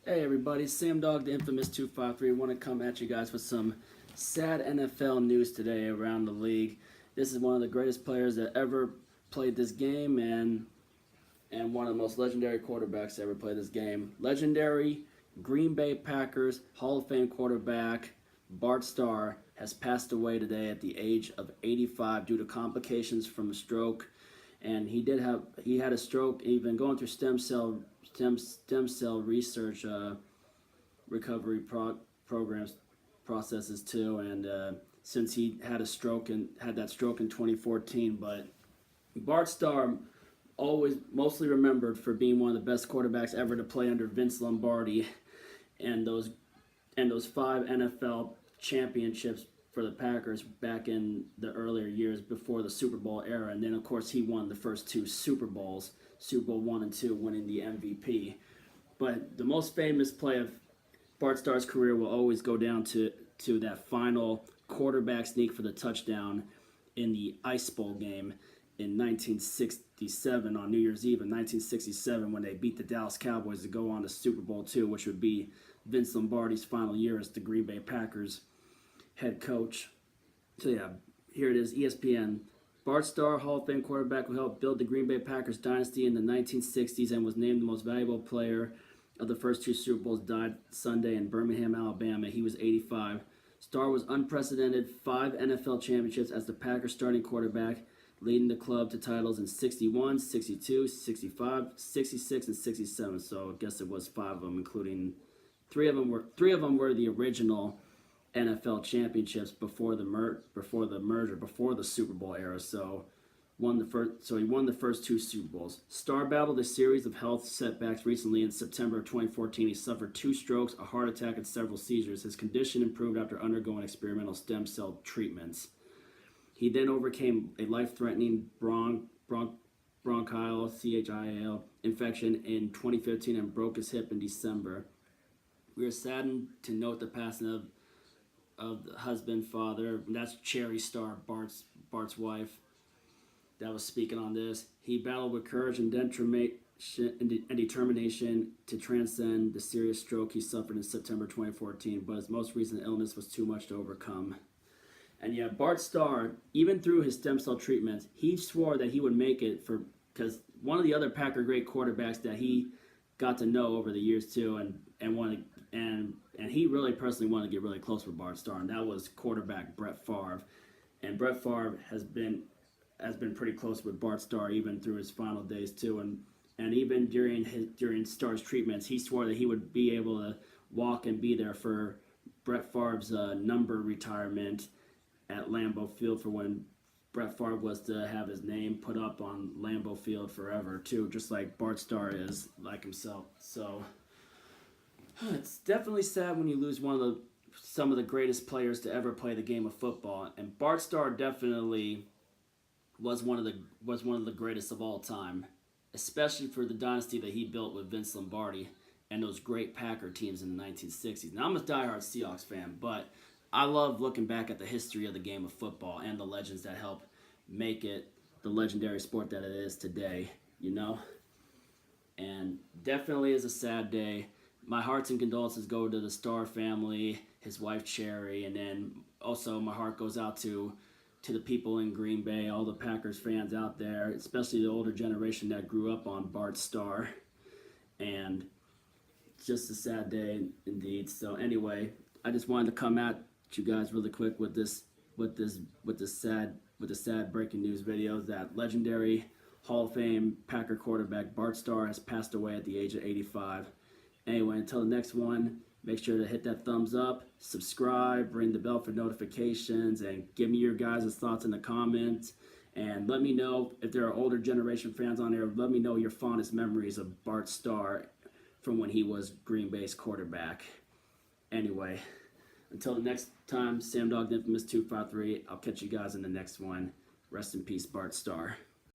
Hey everybody, Sam Dog, the infamous 253. I want to come at you guys with some sad NFL news today around the league. This is one of the greatest players that ever played this game and one of the most legendary quarterbacks to ever play this game. Legendary Green Bay Packers Hall of Fame quarterback Bart Starr has passed away today at the age of 85 due to complications from a stroke. And he had a stroke. He's been going through stem cell research recovery programs processes too. And since he had that stroke in 2014, but Bart Starr always mostly remembered for being one of the best quarterbacks ever to play under Vince Lombardi, and those 5 NFL championships for the Packers back in the earlier years before the Super Bowl era. And then of course he won the first 2 Super Bowls, Super Bowl 1 and 2, winning the MVP. But the most famous play of Bart Starr's career will always go down to that final quarterback sneak for the touchdown in the Ice Bowl game in 1967, on New Year's Eve in 1967, when they beat the Dallas Cowboys to go on to Super Bowl II, which would be Vince Lombardi's final year as the Green Bay Packers head coach. So yeah, here it is, ESPN. Bart Starr, Hall of Fame quarterback who helped build the Green Bay Packers dynasty in the 1960s and was named the most valuable player of the first 2 Super Bowls, died Sunday in Birmingham, Alabama. He was 85. Starr was unprecedented 5 NFL championships as the Packers starting quarterback, leading the club to titles in 61, 62, 65, 66, and 67. So I guess it was 5 of them, including 3 of them were the original NFL championships before the merger, before the Super Bowl era. So he won the first 2 Super Bowls. Starr battled a series of health setbacks recently. In September of 2014, he suffered 2 strokes, a heart attack, and several seizures. His condition improved after undergoing experimental stem cell treatments. He then overcame a life-threatening bronchial CHIAL infection in 2015 and broke his hip in December. We are saddened to note the passing of the husband, father, and that's Cherry Starr, Bart's wife, that was speaking on this. He battled with courage and determination to transcend the serious stroke he suffered in September 2014, but his most recent illness was too much to overcome. And yeah, Bart Starr, even through his stem cell treatments, he swore that he would make it because one of the other Packer great quarterbacks that he got to know over the years too, and he really personally wanted to get really close with Bart Starr, and that was quarterback Brett Favre. And Brett Favre has been pretty close with Bart Starr even through his final days too, and even during Starr's treatments, he swore that he would be able to walk and be there for Brett Favre's number retirement at Lambeau Field, for when Brett Favre was to have his name put up on Lambeau Field forever too, just like Bart Starr is, like himself. So it's definitely sad when you lose some of the greatest players to ever play the game of football, and Bart Starr definitely was one of the greatest of all time, especially for the dynasty that he built with Vince Lombardi and those great Packer teams in the 1960s. Now, I'm a diehard Seahawks fan, but I love looking back at the history of the game of football and the legends that helped make it the legendary sport that it is today, you know? And definitely is a sad day. My hearts and condolences go to the Starr family, his wife Cherry, and then also my heart goes out to the people in Green Bay, all the Packers fans out there, especially the older generation that grew up on Bart Starr. And just a sad day indeed. So anyway, I just wanted to come at you guys really quick with the sad breaking news video that legendary Hall of Fame Packer quarterback Bart Starr has passed away at the age of 85. Anyway, until the next one, make sure to hit that thumbs up, subscribe, ring the bell for notifications, and give me your guys' thoughts in the comments. And let me know if there are older generation fans on there. Let me know your fondest memories of Bart Starr from when he was Green Bay's quarterback. Anyway, until the next time, Sam Dog, the infamous 253. I'll catch you guys in the next one. Rest in peace, Bart Starr.